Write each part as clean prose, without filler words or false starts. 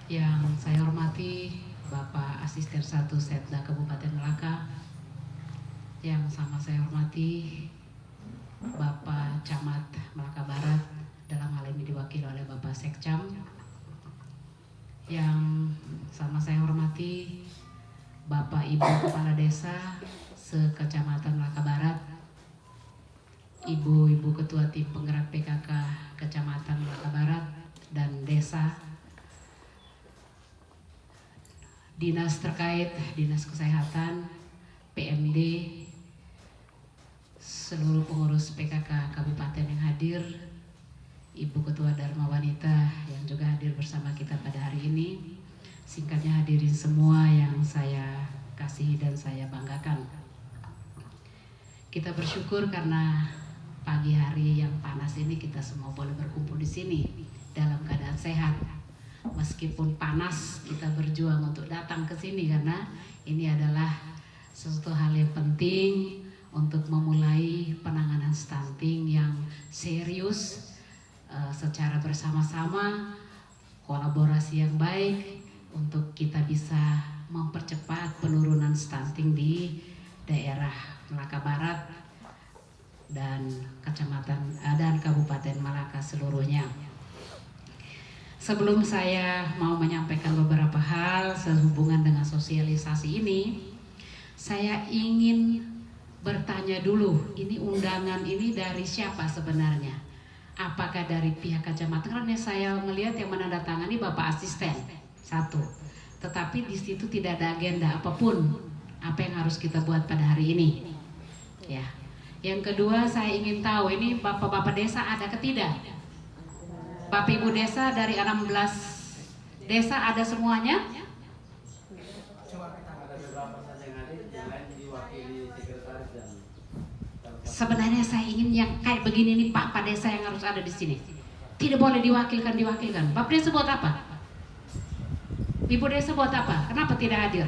Yang saya hormati Bapak Asisten 1 Setda Kabupaten Melaka, yang sama saya hormati Bapak Camat Melaka Barat, dalam hal ini diwakili oleh Bapak Sekcam, yang sama saya hormati Bapak Ibu Kepala Desa se-Kecamatan Melaka Barat, Ibu-Ibu Ketua Tim Penggerak PKK Kecamatan Melaka Barat dan Desa, Dinas terkait, Dinas Kesehatan, PMD, seluruh pengurus PKK Kabupaten yang hadir, Ibu Ketua Dharma Wanita yang juga hadir bersama kita pada hari ini. Singkatnya hadirin semua yang saya kasihi dan saya banggakan. Kita bersyukur karena pagi hari yang panas ini kita semua boleh berkumpul di sini dalam keadaan sehat. Meskipun panas, kita berjuang untuk datang ke sini karena ini adalah sesuatu hal yang penting untuk memulai penanganan stunting yang serius, secara bersama-sama, kolaborasi yang baik untuk kita bisa mempercepat penurunan stunting di daerah Melaka Barat dan kecamatan dan Kabupaten Melaka seluruhnya. Sebelum saya mau menyampaikan beberapa hal sehubungan dengan sosialisasi ini, saya ingin bertanya dulu, ini undangan ini dari siapa sebenarnya? Apakah dari pihak kecamatan? Karena saya melihat yang menandatangani Bapak Asisten 1, tetapi di situ tidak ada agenda apapun apa yang harus kita buat pada hari ini. Ya. Yang kedua, saya ingin tahu ini Bapak-bapak desa ada ke tidak? Bapak Ibu desa dari 16 desa ada semuanya? Sebenarnya saya ingin yang kayak begini nih Pak desa yang harus ada di sini. Tidak boleh diwakilkan. Bapak desa buat apa? Ibu desa buat apa? Kenapa tidak hadir?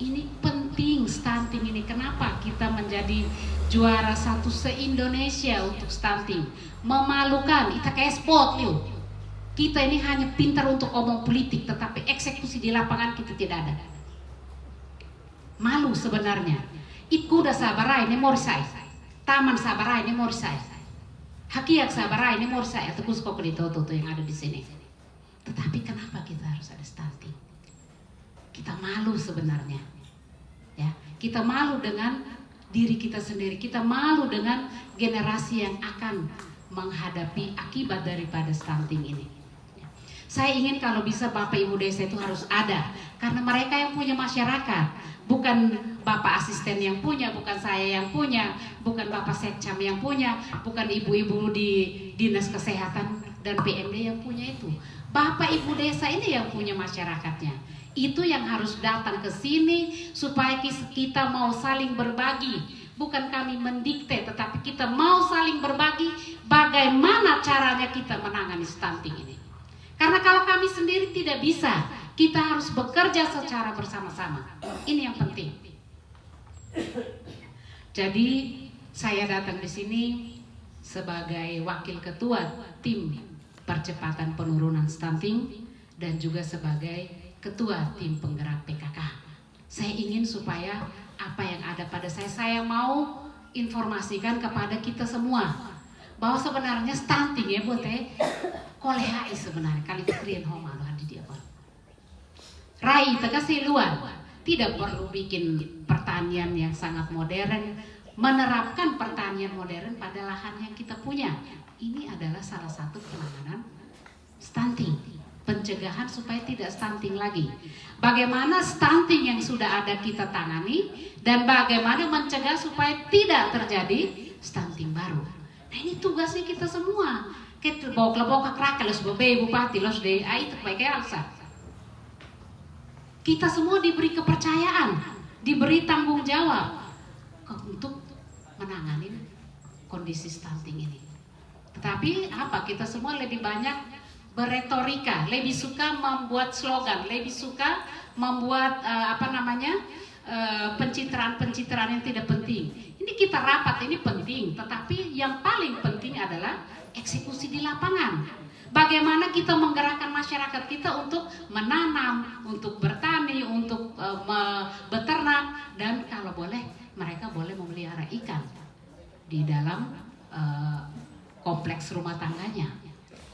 Ini penting stunting ini. Kenapa kita menjadi juara 1 se-Indonesia untuk stunting? Memalukan, kita kayak sport yuk. Kita ini hanya pintar untuk omong politik, tetapi eksekusi di lapangan kita tidak ada. Malu sebenarnya. Ikuda sabarai ini morisai, taman sabarai ini morisai, hakiak sabarai ini morisai atau kuskok di toto yang ada di sini. Tetapi kenapa kita harus ada stunting? Kita malu sebenarnya, ya. Kita malu dengan diri kita sendiri. Kita malu dengan generasi yang akan menghadapi akibat daripada stunting ini. Saya ingin kalau bisa Bapak Ibu desa itu harus ada, karena mereka yang punya masyarakat, bukan Bapak Asisten yang punya, bukan saya yang punya, bukan Bapak Sekcam yang punya, bukan ibu-ibu di Dinas Kesehatan dan PMD yang punya itu. Bapak Ibu desa ini yang punya masyarakatnya. Itu yang harus datang ke sini supaya kita mau saling berbagi. Bukan kami mendikte, tetapi kita mau saling berbagi bagaimana caranya kita menangani stunting ini. Karena kalau kami sendiri tidak bisa, kita harus bekerja secara bersama-sama. Ini yang penting. Jadi saya datang di sini sebagai wakil ketua tim percepatan penurunan stunting dan juga sebagai ketua tim penggerak PKK. Saya ingin supaya apa yang ada pada saya mau informasikan kepada kita semua bahwa sebenarnya stunting ya buat kolehai sebenarnya kali krian homa di dia Pak. Rai tegasi luar, tidak perlu bikin pertanian yang sangat modern, menerapkan pertanian modern pada lahan yang kita punya. Ini adalah salah satu penanganan stunting, pencegahan supaya tidak stunting lagi. Bagaimana stunting yang sudah ada kita tangani dan bagaimana mencegah supaya tidak terjadi stunting baru. Nah ini tugasnya kita semua. Kita bawa kerak los bebe bupati los de ai terbaiknya alsa. Kita semua diberi kepercayaan, diberi tanggung jawab untuk menangani kondisi stunting ini. Tetapi apa? Kita semua lebih banyak berretorika, lebih suka membuat slogan, lebih suka membuat pencitraan-pencitraan yang tidak penting. Ini kita rapat, ini penting, tetapi yang paling penting adalah eksekusi di lapangan. Bagaimana kita menggerakkan masyarakat kita untuk menanam, untuk bertani, untuk beternak, dan kalau boleh mereka boleh memelihara ikan di dalam kompleks rumah tangganya.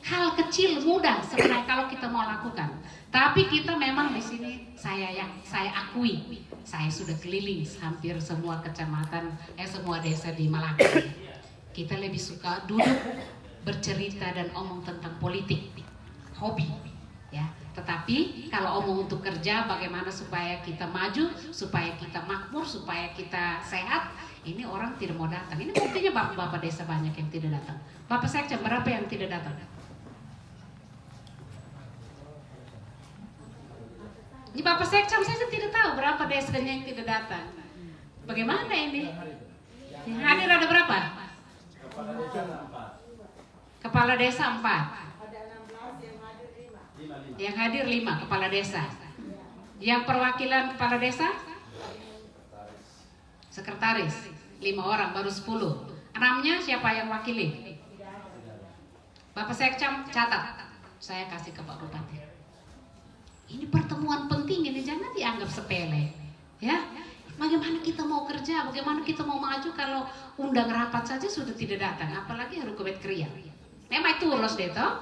Hal kecil mudah sebenarnya kalau kita mau lakukan. Tapi kita memang di sini saya akui, saya sudah keliling hampir semua kecamatan, semua desa di Malaka. Kita lebih suka duduk bercerita dan omong tentang politik, hobi, ya. Tetapi kalau omong untuk kerja, bagaimana supaya kita maju, supaya kita makmur, supaya kita sehat, ini orang tidak mau datang. Ini buktinya bapak-bapak desa banyak yang tidak datang. Bapak sekjen berapa yang tidak datang? Ini Bapak Sekcam saya tidak tahu berapa desanya yang tidak datang. Bagaimana ini? Yang hadir ada berapa? Kepala desa 4. Yang hadir 5 kepala desa. Yang perwakilan kepala desa? Sekretaris 5 orang, baru 10. 6-nya siapa yang wakili? Bapak Sekcam catat. Saya kasih ke Pak Bupati. Ini pertemuan penting, ini jangan dianggap sepele, ya. Bagaimana kita mau kerja, bagaimana kita mau maju kalau undang rapat saja sudah tidak datang, apalagi harus kebet kriya. Mai turlos deh toh,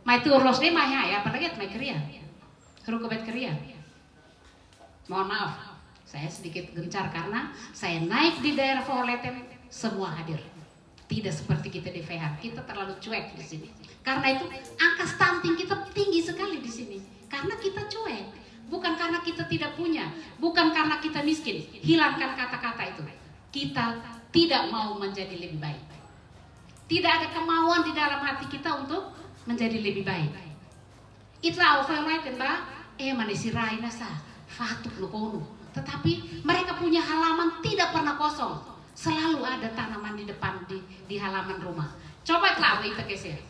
mai turlos deh mai ya, apalagi mai kriya, harus kebet kriya. Mohon maaf, saya sedikit gencar karena saya naik di daerah Foholeten semua hadir. Tidak seperti kita di VH, kita terlalu cuek di sini. Karena itu angka stunting kita tinggi sekali di sini. Karena kita cuek, bukan karena kita tidak punya, bukan karena kita miskin. Hilangkan kata-kata itu. Kita tidak mau menjadi lebih baik. Tidak ada kemauan di dalam hati kita untuk menjadi lebih baik. Itulah overrated, Mbak. Manisirai nasa, fatuk lukono. Tetapi mereka punya halaman tidak pernah kosong. Selalu ada tanaman di depan di halaman rumah. Coba telah kita kesir.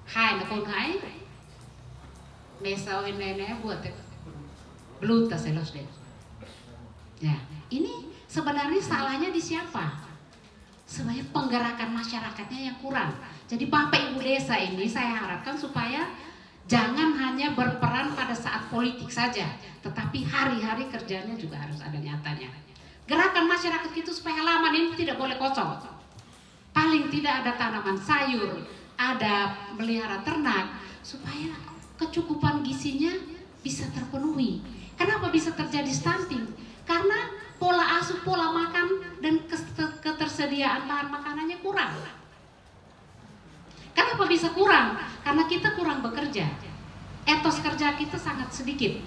Hai, nakon hai. Mesa nenek buat beluta selos deh. Ya, ini sebenarnya salahnya di siapa? Sebenarnya penggerakan masyarakatnya yang kurang. Jadi Bapak Ibu desa ini saya harapkan supaya jangan hanya berperan pada saat politik saja, tetapi hari-hari kerjanya juga harus ada nyatanya. Gerakan masyarakat itu supaya halaman ini tidak boleh kosong. Paling tidak ada tanaman sayur, ada melihara ternak, supaya kecukupan gizinya bisa terpenuhi. Kenapa bisa terjadi stunting? Karena pola asuh, pola makan, dan ketersediaan bahan makanannya kurang. Kenapa bisa kurang? Karena kita kurang bekerja. Etos kerja kita sangat sedikit.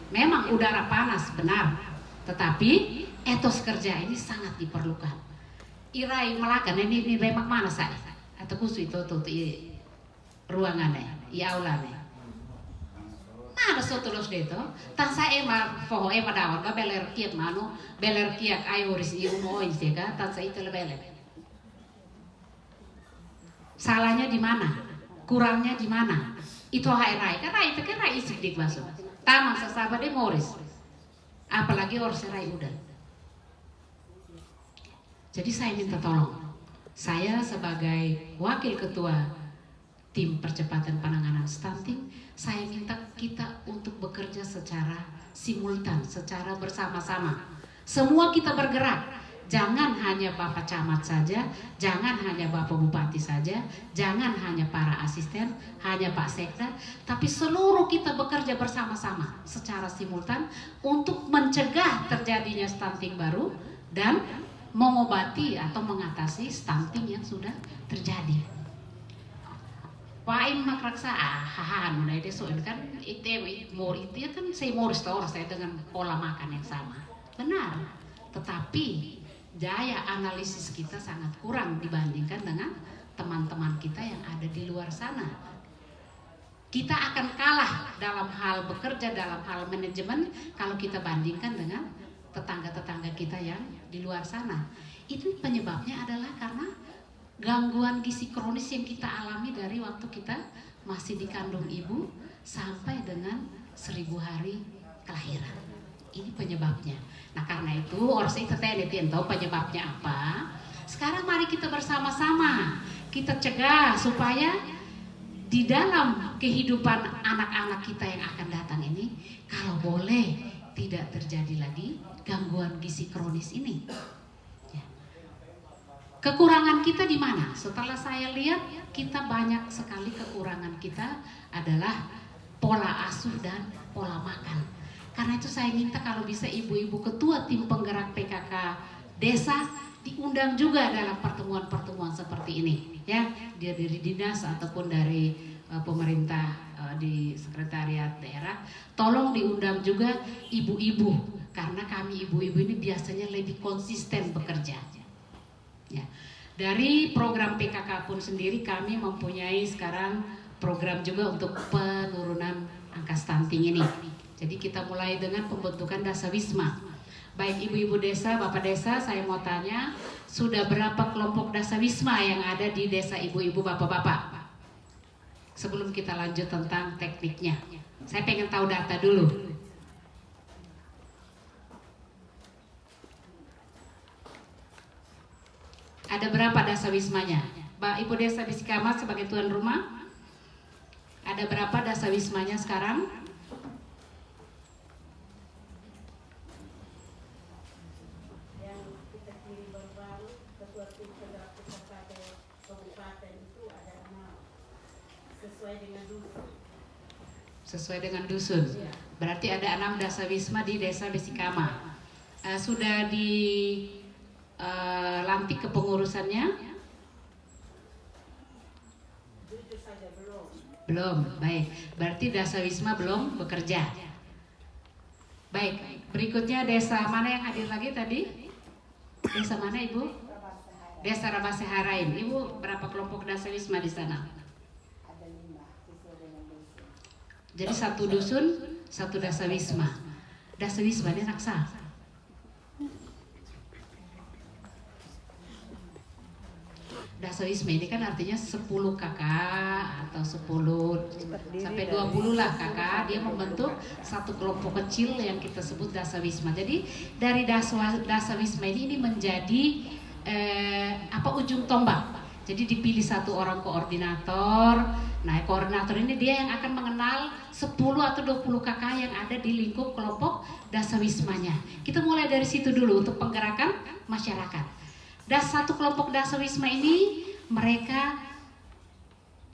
Memang udara panas, benar. Tetapi etos kerja ini sangat diperlukan. Irai melakan ini remak mana saya? Atau khusus itu ruangannya, aulanya. Ada sotolos deto, tan saya foho dawan ba beler kiak mano, beler kiak ayoris iuno insega, tan saya itu beler. Salahnya di mana? Kurangnya di mana? Itu rai, karena itu kan rai sidik masuk. Taman sesaba de moris. Apalagi orang serai udah. Jadi saya minta tolong. Saya sebagai wakil ketua tim percepatan penanganan stunting, saya minta kita untuk bekerja secara simultan, secara bersama-sama. Semua kita bergerak. Jangan hanya Bapak Camat saja, jangan hanya Bapak Bupati saja, jangan hanya para asisten, hanya Pak Sekda, tapi seluruh kita bekerja bersama-sama secara simultan untuk mencegah terjadinya stunting baru dan mengobati atau mengatasi stunting yang sudah terjadi. Paim makraksa hahan mulai deso kan itu kan saya mau restore saya dengan pola makan yang sama. Benar. Tetapi daya analisis kita sangat kurang dibandingkan dengan teman-teman kita yang ada di luar sana. Kita akan kalah dalam hal bekerja, dalam hal manajemen kalau kita bandingkan dengan tetangga-tetangga kita yang di luar sana. Itu penyebabnya adalah karena gangguan gizi kronis yang kita alami dari waktu kita masih dikandung ibu sampai dengan 1000 hari kelahiran. Ini penyebabnya. Nah karena itu harus kita tahu penyebabnya apa. Sekarang mari kita bersama-sama kita cegah supaya di dalam kehidupan anak-anak kita yang akan datang ini, kalau boleh tidak terjadi lagi gangguan gizi kronis ini. Ya. Kekurangan kita di mana? Setelah saya lihat, kita banyak sekali kekurangan kita adalah pola asuh dan pola makan. Karena itu saya minta kalau bisa ibu-ibu ketua tim penggerak PKK desa diundang juga dalam pertemuan-pertemuan seperti ini, ya, dia dari dinas ataupun dari pemerintah di sekretariat daerah, tolong diundang juga ibu-ibu, karena kami ibu-ibu ini biasanya lebih konsisten bekerja. Ya. Dari program PKK pun sendiri kami mempunyai sekarang program juga untuk penurunan angka stunting ini. Jadi kita mulai dengan pembentukan Dasawisma. Baik ibu-ibu desa, bapak desa, saya mau tanya, sudah berapa kelompok Dasawisma yang ada di desa ibu-ibu, bapak-bapak? Sebelum kita lanjut tentang tekniknya, saya pengen tahu data dulu. Ada berapa Dasawismanya? Mbak Ibu Desa Bisikama sebagai tuan rumah, ada berapa Dasawismanya sekarang? Sesuai dengan dusun. Berarti ada 6 Dasawisma di Desa Bisikama. Sudah dilantik kepengurusannya? Belum. Baik. Berarti Dasawisma belum bekerja. Baik. Berikutnya desa mana yang hadir lagi tadi? Desa mana Ibu? Desa Rabaseharain. Ibu berapa kelompok Dasawisma di sana? Jadi satu dusun, satu Dasawisma. Dasawisma ini raksa. Dasawisma ini kan artinya 10 kakak atau 10 sampai 20 lah kakak. Dia membentuk satu kelompok kecil yang kita sebut Dasawisma. Jadi dari Dasawisma ini menjadi ujung tombak. Jadi dipilih satu orang koordinator. Nah, koordinator ini dia yang akan mengenal 10 atau 20 kakak yang ada di lingkup kelompok Dasawismanya. Kita mulai dari situ dulu untuk penggerakan masyarakat. Satu kelompok Dasawisma ini mereka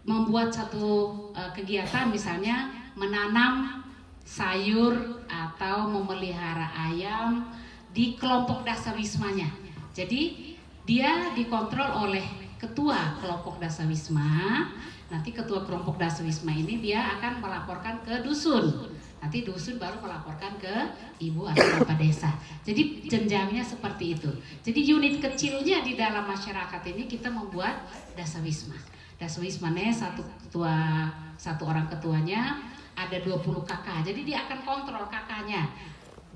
membuat satu kegiatan, misalnya menanam sayur atau memelihara ayam di kelompok Dasawismanya. Jadi dia dikontrol oleh ketua kelompok Dasawisma. Nanti ketua kelompok Dasawisma ini dia akan melaporkan ke dusun. Nanti dusun baru melaporkan ke ibu atau bapak desa. Jadi jenjangnya seperti itu. Jadi unit kecilnya di dalam masyarakat ini kita membuat Dasawisma. Dasawismanya satu orang ketuanya, ada 20 kakak. Jadi dia akan kontrol kakaknya.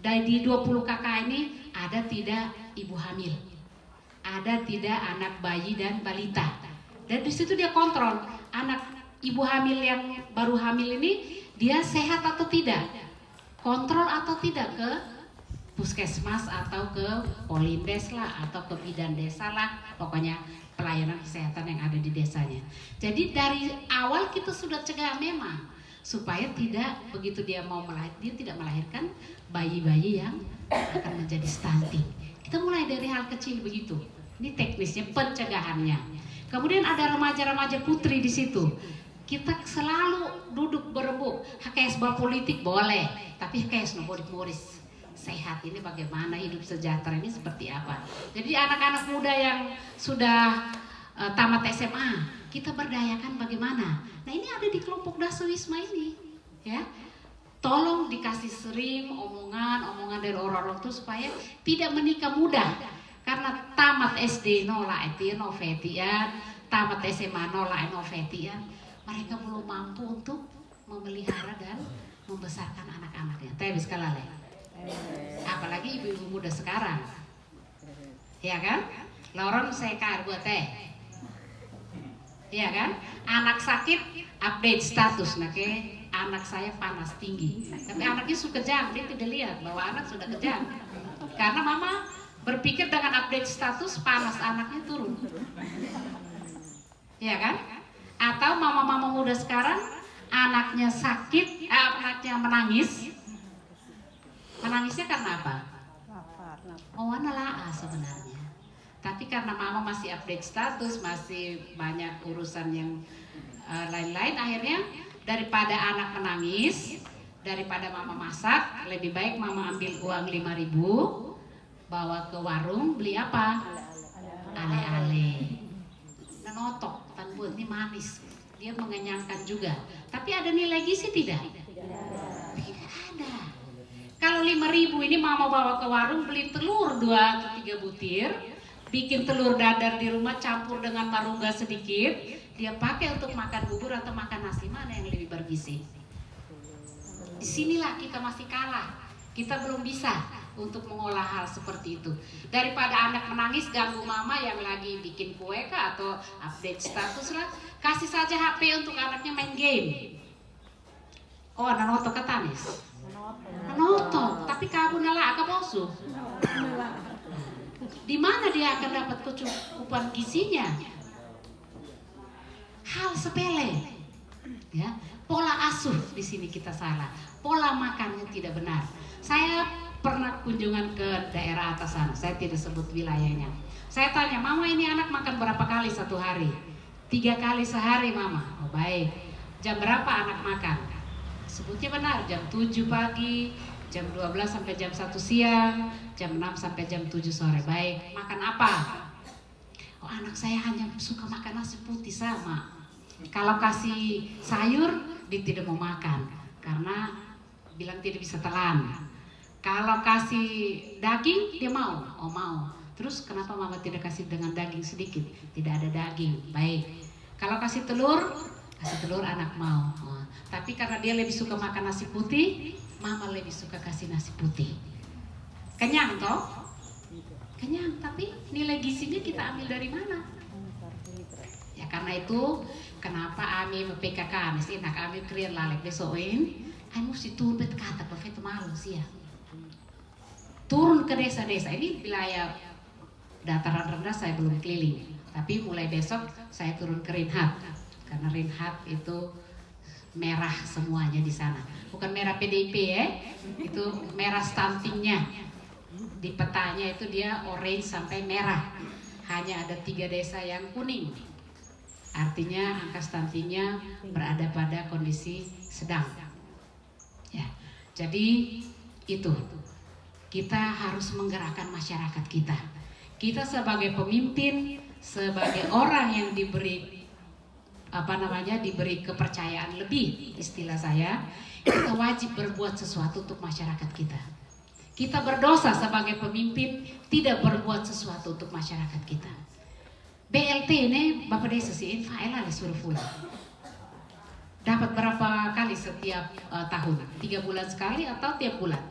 Dari 20 kakak ini ada tidak ibu hamil, ada tidak anak bayi dan balita. Dan di situ dia kontrol anak ibu hamil yang baru hamil ini dia sehat atau tidak, kontrol atau tidak ke puskesmas atau ke polindes lah atau ke bidan desa lah, pokoknya pelayanan kesehatan yang ada di desanya. Jadi dari awal kita sudah cegah memang supaya tidak begitu dia mau melahirkan, dia tidak melahirkan bayi-bayi yang akan menjadi stunting. Kita mulai dari hal kecil begitu. Ini teknisnya pencegahannya. Kemudian ada remaja-remaja putri di situ. Kita selalu duduk berembuk. HKS politik boleh, tapi HKS moris sehat ini bagaimana, hidup sejahtera ini seperti apa. Jadi anak-anak muda yang sudah tamat SMA, kita berdayakan bagaimana. Nah ini ada di kelompok Dasawisma ini, ya. Tolong dikasih sering omongan dari orang-orang itu supaya tidak menikah muda. Karena tamat SD nolak novetian, tamat SMA nolak novetian, mereka belum mampu untuk memelihara dan membesarkan anak-anaknya. Teh biskalale. Apalagi ibu-ibu muda sekarang, ya kan? Loron sekar buat teh, ya kan? Anak sakit update status, anak saya panas tinggi, tapi anaknya suka kejang, dia tidak lihat bahwa anak sudah kejang, karena mama berpikir dengan update status panas anaknya turun, ya kan? Atau mama-mama muda sekarang anaknya sakit, anaknya menangis. Menangisnya karena apa? Oh, nelaah sebenarnya. Tapi karena mama masih update status, masih banyak urusan yang lain-lain, akhirnya daripada anak menangis, daripada mama masak, lebih baik mama ambil uang 5.000, bawa ke warung, beli apa? Ale-ale. Nenotok, tanbun, ini manis. Dia mengenyangkan juga. Tapi ada nilai gizi tidak? Tidak ada. Kalau 5.000 ini mama bawa ke warung, beli telur 2 atau 3 butir, bikin telur dadar di rumah campur dengan marungga sedikit, dia pakai untuk makan bubur atau makan nasi, mana yang lebih bergizi? Disinilah kita masih kalah. Kita belum bisa untuk mengolah hal seperti itu. Daripada anak menangis ganggu mama yang lagi bikin kue kah atau update status lah, kasih saja HP untuk anaknya main game. Oh, nanoto katanis. Nanoto, tapi kamu nala bosu. Di mana dia akan dapat kecukupan gizinya? Hal sepele. Ya, pola asuh di sini kita salah. Pola makannya tidak benar. Saya pernah kunjungan ke daerah atas sana. Saya tidak sebut wilayahnya. Saya tanya, "Mama, ini anak makan berapa kali satu hari?" 3 kali sehari, Mama. Oh, baik. Jam berapa anak makan? Sebutnya benar, jam 7 pagi, jam 12 sampai jam 1 siang, jam 6 sampai jam 7 sore. Baik, makan apa? Oh, anak saya hanya suka makan nasi putih sama. Kalau kasih sayur, dia tidak mau makan karena bilang tidak bisa telan. Kalau kasih daging, dia mau. Oh, mau. Terus kenapa mama tidak kasih dengan daging sedikit? Tidak ada daging. Baik. Kalau kasih telur anak mau. Oh. Tapi karena dia lebih suka makan nasi putih, mama lebih suka kasih nasi putih. Kenyang toh? Kenyang, tapi nilai gizinya kita ambil dari mana? Ya karena itu, kenapa kami PKK, mesti nak kami krian lalek besokin, kami mesti turun bet kata profet malu sih ya. Turun ke desa-desa, ini wilayah dataran rendah saya belum keliling, tapi mulai besok saya turun ke Rinhat, karena Rinhat itu merah semuanya di sana, bukan merah PDIP ya, itu merah stuntingnya. Di petanya itu dia orange sampai merah, hanya ada 3 desa yang kuning. Artinya angka stuntingnya berada pada kondisi sedang. Ya, jadi itu kita harus menggerakkan masyarakat kita. Kita sebagai pemimpin, sebagai orang yang diberi diberi kepercayaan lebih, istilah saya, kita wajib berbuat sesuatu untuk masyarakat kita. Kita berdosa sebagai pemimpin tidak berbuat sesuatu untuk masyarakat kita. BLT ini Bapak Desa sih file suruh full. Dapat berapa kali setiap tahun? 3 bulan sekali atau tiap bulan?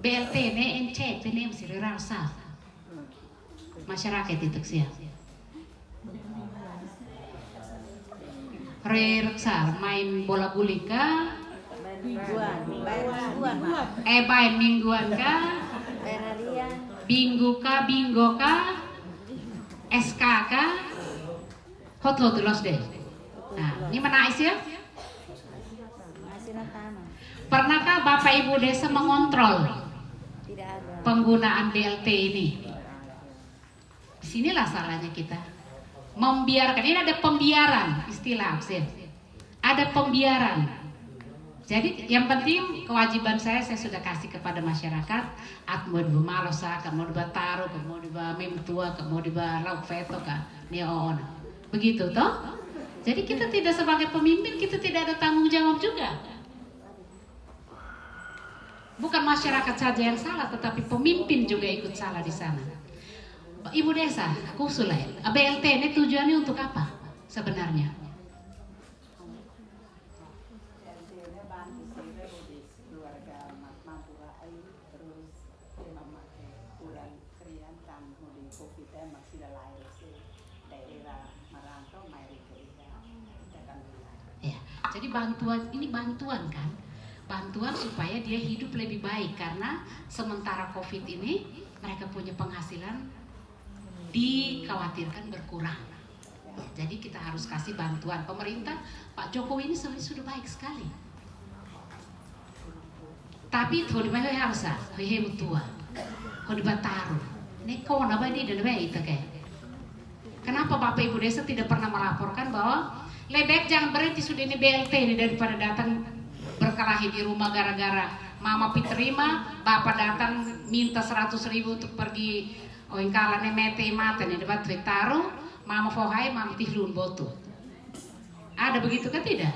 BLT ini encet ini mesti rasa masyarakat itu siap. Reksa main bola guling kah? Main mingguan kah? Bingo kah? SK kah? Hot los deh. Nah, ini menais ya? Pernahkah Bapak Ibu Desa mengontrol penggunaan BLT ini? Disinilah salahnya kita. Membiarkan, ini ada pembiaran, istilah Aksen. Ada pembiaran. Jadi yang penting kewajiban saya sudah kasih kepada masyarakat. Mau di Malosa, mau di Bataro, mau di Memtua, mau di Lauk Veto, Neon. Begitu toh? Jadi kita tidak sebagai pemimpin, kita tidak ada tanggung jawab juga. Bukan masyarakat saja yang salah, tetapi pemimpin juga ikut salah di sana. Ibu Desa, aku usulai, BLT ini tujuannya untuk apa sebenarnya? Ya, jadi bantuan ini bantuan kan? Bantuan supaya dia hidup lebih baik karena sementara COVID ini mereka punya penghasilan dikhawatirkan berkurang. Jadi kita harus kasih bantuan. Pemerintah Pak Jokowi ini sebenarnya sudah baik sekali. Tapi tuh di mana harus hehehe tua, kau dibataru. Ini kau napa ini dan itu kayak. Kenapa Bapak Ibu Desa tidak pernah melaporkan bahwa lebih jangan berhenti sudah ini BLT ini daripada datang berkelahi di rumah gara-gara mama diterima, bapak datang minta 100.000 untuk pergi oingkalannya mete mata nih debat taruh, mama fohai, mama tihlun botu. Ada begitu kan tidak?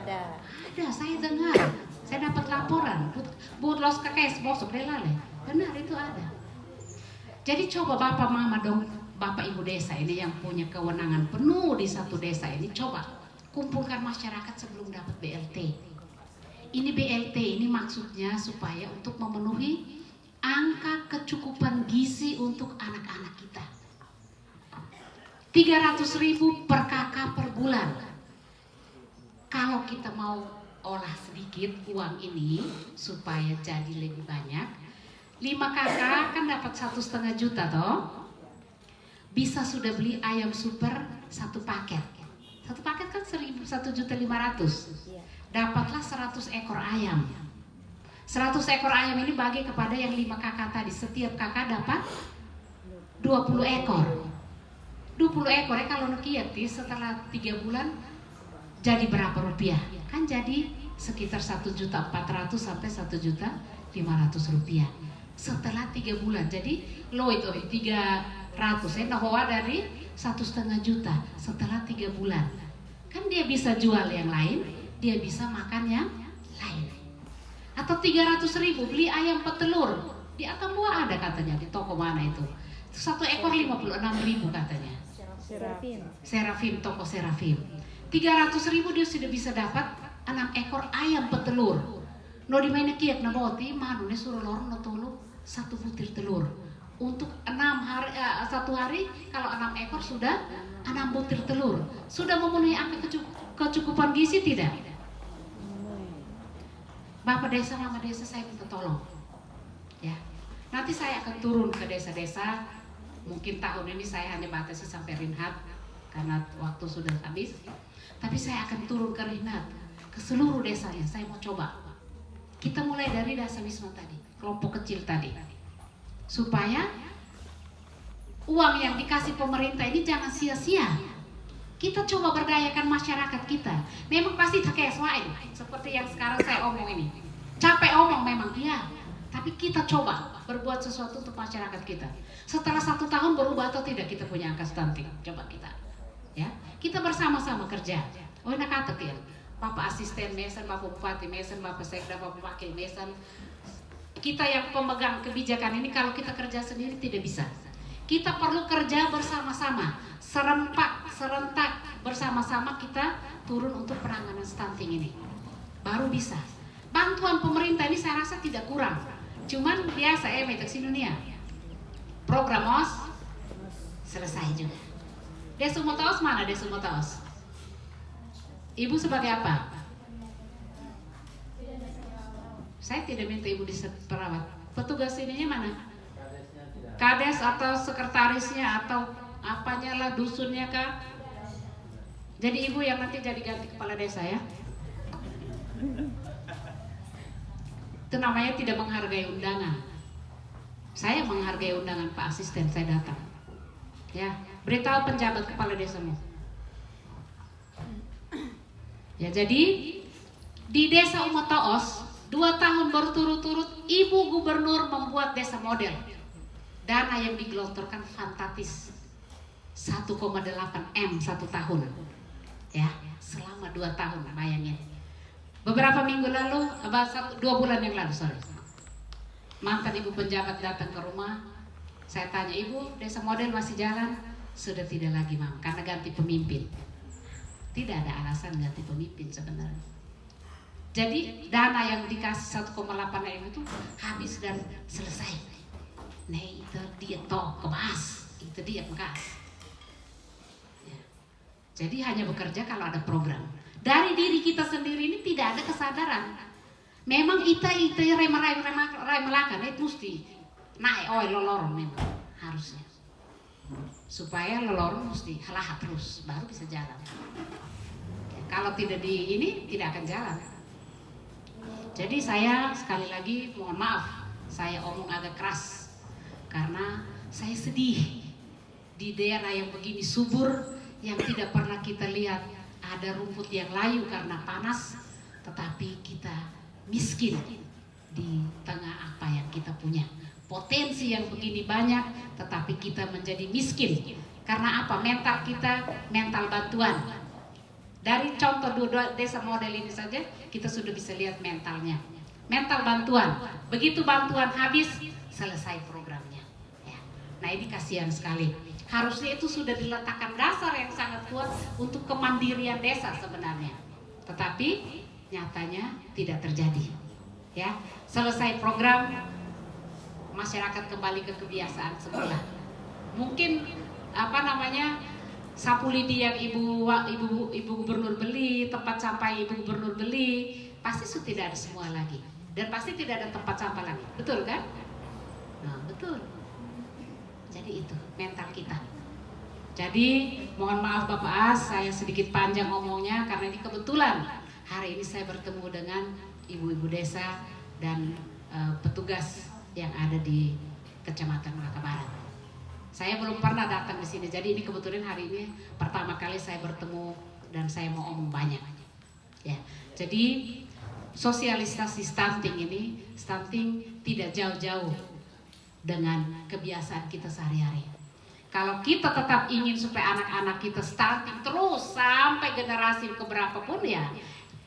Ada, saya dengar, saya dapat laporan. Buat los kakek bosok delale, benar itu ada. Jadi coba bapak mama dong, bapak ibu desa ini yang punya kewenangan penuh di satu desa ini, coba kumpulkan masyarakat sebelum dapat BLT. Ini BLT ini maksudnya supaya untuk memenuhi angka kecukupan gizi untuk anak-anak kita. 300.000 per kakak per bulan. Kalau kita mau olah sedikit uang ini supaya jadi lebih banyak, 5 kakak kan dapat 1,5 juta toh. Bisa sudah beli ayam super 1 paket. 1 paket kan 1.500.000. Dapatlah 100 ekor ayam. 100 ekor ayam ini bagi kepada yang 5 kakak tadi. Setiap kakak dapat 20 ekor. 20 ekor ya kalau nukiati setelah 3 bulan jadi berapa rupiah? Kan jadi sekitar 1.400.000 sampai 1.500.000 rupiah. Setelah 3 bulan. Jadi lo itu 300 ya nahoa dari 1,5 juta setelah 3 bulan. Kan dia bisa jual yang lain, dia bisa makan yang lain. Atau 300.000 beli ayam petelur. Di Atambua ada katanya di toko mana itu. 1 ekor 56.000 katanya. Serafim, toko Serafim. 300.000 dia sudah bisa dapat 6 ekor ayam petelur. No di mana kiat na boti manu ne suruh lorong no tulu 1 butir telur. Untuk 6 hari 1 hari kalau 6 ekor sudah 6 butir telur. Sudah memenuhi angka kecukupan gizi tidak? Bapak desa, mama desa saya minta tolong. Ya. Nanti saya akan turun ke desa-desa. Mungkin tahun ini saya hanya batasi sampai Rinhat karena waktu sudah habis. Tapi saya akan turun ke Rinhat, ke seluruh desanya. Saya mau coba. Kita mulai dari Desa Wisma tadi, kelompok kecil tadi. Supaya uang yang dikasih pemerintah ini jangan sia-sia. Kita coba berdayakan masyarakat kita. Memang pasti terkesuai seperti yang sekarang saya omong ini. Capek omong memang iya. Tapi kita coba berbuat sesuatu untuk masyarakat kita. Setelah 1 tahun berubah atau tidak kita punya angka stunting? Coba kita, ya, kita bersama-sama kerja. Oh enak kata ya, Bapak asisten mesen, Bapak bupati mesen, Bapak sekda, Bapak wakil mesen. Kita yang pemegang kebijakan ini kalau kita kerja sendiri tidak bisa. Kita perlu kerja bersama-sama, serentak bersama-sama kita turun untuk penanganan stunting ini. Baru bisa. Bantuan pemerintah ini saya rasa tidak kurang. Cuman biasa ya meteksi dunia. Program OS selesai juga. Desa Motaos mana Desa Motaos? Ibu sebagai apa? Saya tidak minta ibu diperawat. Petugas ininya mana? Kades atau sekretarisnya atau apanya lah, dusunnya kah? Jadi ibu yang nanti jadi ganti kepala desa ya. Itu namanya tidak menghargai undangan. Saya menghargai undangan Pak Asisten, saya datang. Ya, beritahu penjabat kepala desamu. Ya, jadi di Desa Umotaos 2 tahun berturut-turut Ibu Gubernur membuat desa model. Dana yang digelontorkan fantastis. 1,8 M 1 tahun. Ya, selama 2 tahun bayangin. Beberapa minggu lalu, 2 bulan yang lalu, mantan ibu penjabat datang ke rumah. Saya tanya, ibu, desa model masih jalan? Sudah tidak lagi, Mam, karena ganti pemimpin. Tidak ada alasan ganti pemimpin sebenarnya. Jadi dana yang dikasih 1,8 M itu habis dan selesai. Nah itu dia toh kebas, itu dia bekas. Ya. Jadi hanya bekerja kalau ada program. Dari diri kita sendiri ini tidak ada kesadaran. Memang ita remelakan itu mesti naik lolorong memang harusnya. supaya lelorong mesti halahat terus baru bisa jalan. Kalau tidak di ini tidak akan jalan. Jadi saya sekali lagi mohon maaf, saya omong agak keras karena saya sedih di daerah yang begini subur, yang tidak pernah kita lihat ada rumput yang layu karena panas, tetapi kita miskin di tengah apa yang kita punya. Potensi yang begini banyak, tetapi kita menjadi miskin. Karena apa? Mental kita, mental bantuan. Dari contoh dua desa model ini saja, kita sudah bisa lihat mentalnya. Mental bantuan. Begitu bantuan habis, selesai programnya. Ya. Nah ini kasihan sekali. Harusnya itu sudah diletakkan dasar yang sangat kuat untuk kemandirian desa sebenarnya. Tetapi nyatanya tidak terjadi. Ya, selesai program, masyarakat kembali ke kebiasaan semula. Mungkin sapu lidi yang ibu gubernur beli, tempat sampah ibu gubernur beli, pasti sudah tidak ada semua lagi, dan pasti tidak ada tempat sampah lagi, betul kan? Nah betul. Jadi itu mental kita. Jadi mohon maaf Bapak As, saya sedikit panjang ngomongnya karena ini kebetulan hari ini saya bertemu dengan ibu-ibu desa dan petugas yang ada di Kecamatan Malaka Barat. Saya belum pernah datang di sini, jadi ini kebetulan hari ini pertama kali saya bertemu dan saya mau omong banyak. Ya, jadi sosialisasi stunting ini, stunting tidak jauh-jauh dengan kebiasaan kita sehari-hari. Kalau kita tetap ingin supaya anak-anak kita stunting terus sampai generasi keberapa pun ya,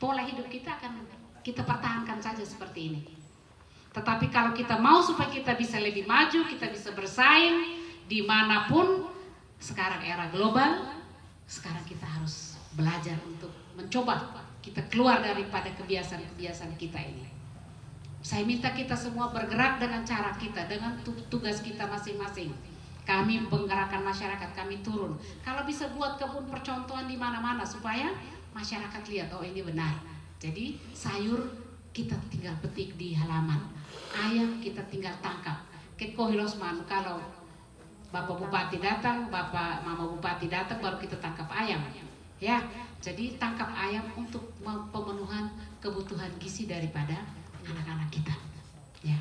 pola hidup kita akan kita pertahankan saja seperti ini. Tetapi kalau kita mau supaya kita bisa lebih maju, kita bisa bersaing dimanapun, sekarang era global, sekarang kita harus belajar untuk mencoba kita keluar daripada kebiasaan-kebiasaan kita ini. Saya minta kita semua bergerak dengan cara kita, dengan tugas kita masing-masing. Kami penggerakkan masyarakat, kami turun. Kalau bisa buat kebun percontohan di mana-mana supaya masyarakat lihat, oh ini benar. Jadi sayur kita tinggal petik di halaman, ayam kita tinggal tangkap. Kekohilosman kalau Bapak Bupati datang, Bapak Mama Bupati datang, baru kita tangkap ayam. Ya, jadi tangkap ayam untuk pemenuhan kebutuhan gizi daripada anak-anak kita. Ya.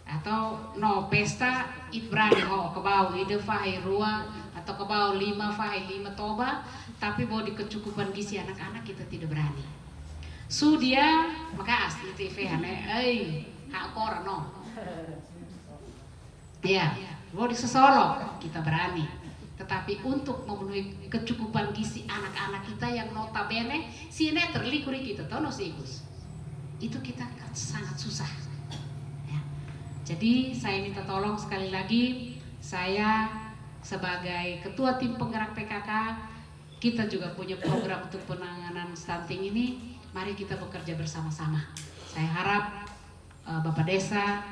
Atau no pesta itbrani kebau ide fahai rua atau kebau 5 fahai 5 toba, tapi bahwa di kecukupan gizi anak-anak kita tidak berani. Sudia maka asli TV hak kor no. Ya. Mau di Sesolo kita berani, tetapi untuk memenuhi kecukupan gizi anak-anak kita yang notabene sini terlikuri kita tahu no sigus, itu kita sangat susah. Ya. Jadi saya minta tolong sekali lagi, saya sebagai ketua tim penggerak PKK, kita juga punya program untuk penanganan stunting ini. Mari kita bekerja bersama-sama. Saya harap Bapak Desa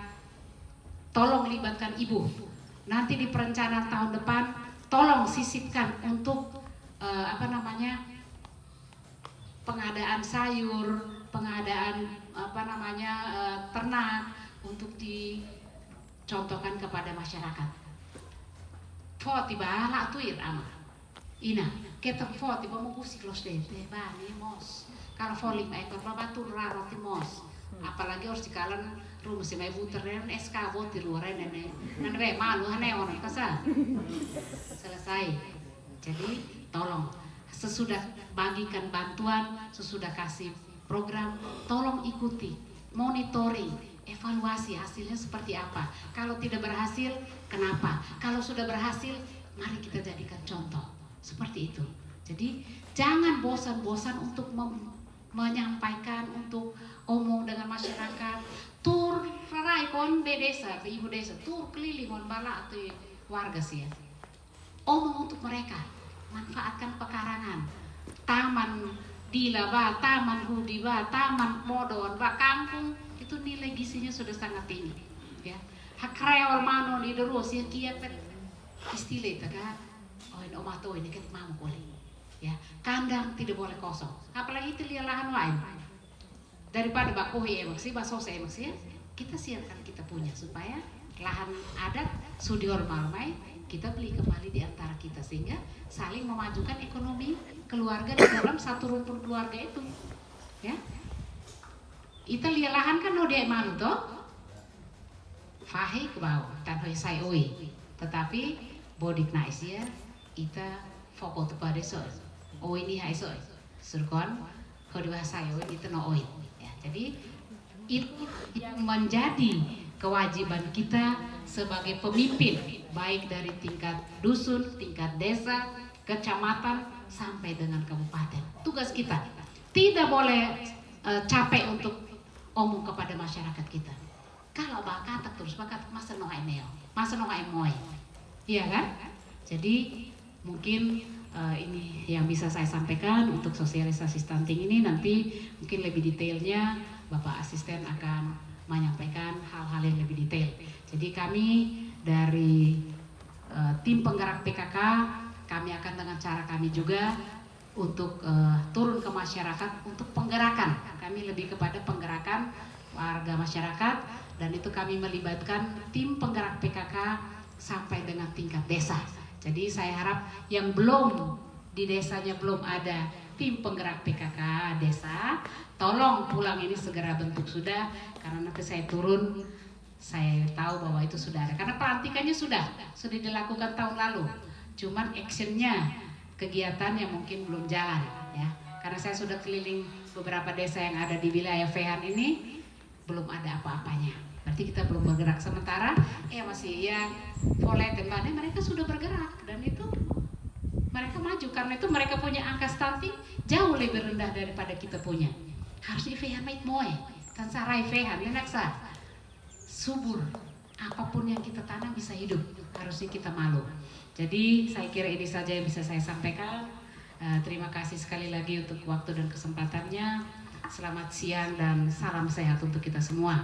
tolong libatkan Ibu. Nanti di perencanaan tahun depan tolong sisipkan untuk pengadaan sayur, pengadaan ternak untuk dicontohkan kepada masyarakat. Fo tiba ala tuir ama. Ina, kita fo tiba mau busik los dete bani mos. Kalau fo 5 ekor babatun raro timos. Apalagi harus dikalan rumah si mai buter dan SK bot di luar nenek nenek malu hane orang kasa selesai. Jadi tolong sesudah bagikan bantuan, sesudah kasih program, tolong ikuti, monitoring, evaluasi hasilnya seperti apa. Kalau tidak berhasil, kenapa? Kalau sudah berhasil, mari kita jadikan contoh seperti itu. Jadi jangan bosan-bosan untuk menyampaikan, untuk omong dengan masyarakat. Tur rarai kon be desa, be ibu desa, tur keliling on bala atau warga sih ya. Omong untuk mereka, manfaatkan pekarangan, taman Dila ba, taman Hudi ba, taman Modon ba, kampung itu nilai gizinya sudah sangat tinggi. Ya, hak reol manon di terus ya kiat istilah itu kan. Oh ini omato ini kan mau boleh. Ya, kandang tidak boleh kosong. Apalagi itu lihat lahan lain. Daripada bakohi emang sih, basos emang sih, kita siapkan kita punya supaya lahan adat sudior malmai kita beli kembali di antara kita sehingga saling memajukan ekonomi keluarga di dalam satu rumpun keluarga itu. Ya. Ita lihat lahan kan dia malu toh. Fahi ke bawah tan hoi sai oi. Tetapi bodik nais ya ita fokus pada so. Oi ni hai so. Surkon kalau bahasa oi itu no oi. Ya, jadi itu yang menjadi kewajiban kita sebagai pemimpin, baik dari tingkat dusun, tingkat desa, kecamatan, sampai dengan kabupaten. Tugas kita tidak boleh capek untuk omong kepada masyarakat kita. Kalau bakal terus bakal masa no neo, masa no moy, iya kan? Jadi mungkin ini yang bisa saya sampaikan untuk sosialisasi stunting ini. Nanti mungkin lebih detailnya Bapak Asisten akan menyampaikan hal-hal yang lebih detail. Jadi kami dari tim penggerak PKK, kami akan dengan cara kami juga untuk turun ke masyarakat untuk penggerakan. Kami lebih kepada penggerakan warga masyarakat, dan itu kami melibatkan tim penggerak PKK sampai dengan tingkat desa. Jadi saya harap yang belum di desanya belum ada tim penggerak PKK desa, tolong pulang ini segera bentuk sudah, karena nanti saya turun, saya tahu bahwa itu sudah ada. Karena pelantikannya sudah dilakukan tahun lalu, cuman actionnya, kegiatan yang mungkin belum jalan ya. Karena saya sudah keliling beberapa desa yang ada di wilayah Fehan ini, belum ada apa-apanya. Berarti kita belum bergerak. Sementara masih yang Volet dan Bane mereka sudah bergerak, dan itu mereka maju karena itu mereka punya angka stunting jauh lebih rendah daripada kita punya. Harus Fehan mait moe, tan sarai Fehan nenaksa subur. Apapun yang kita tanam bisa hidup, harusnya kita malu. Jadi saya kira ini saja yang bisa saya sampaikan. Terima kasih sekali lagi untuk waktu dan kesempatannya. Selamat siang dan salam sehat untuk kita semua.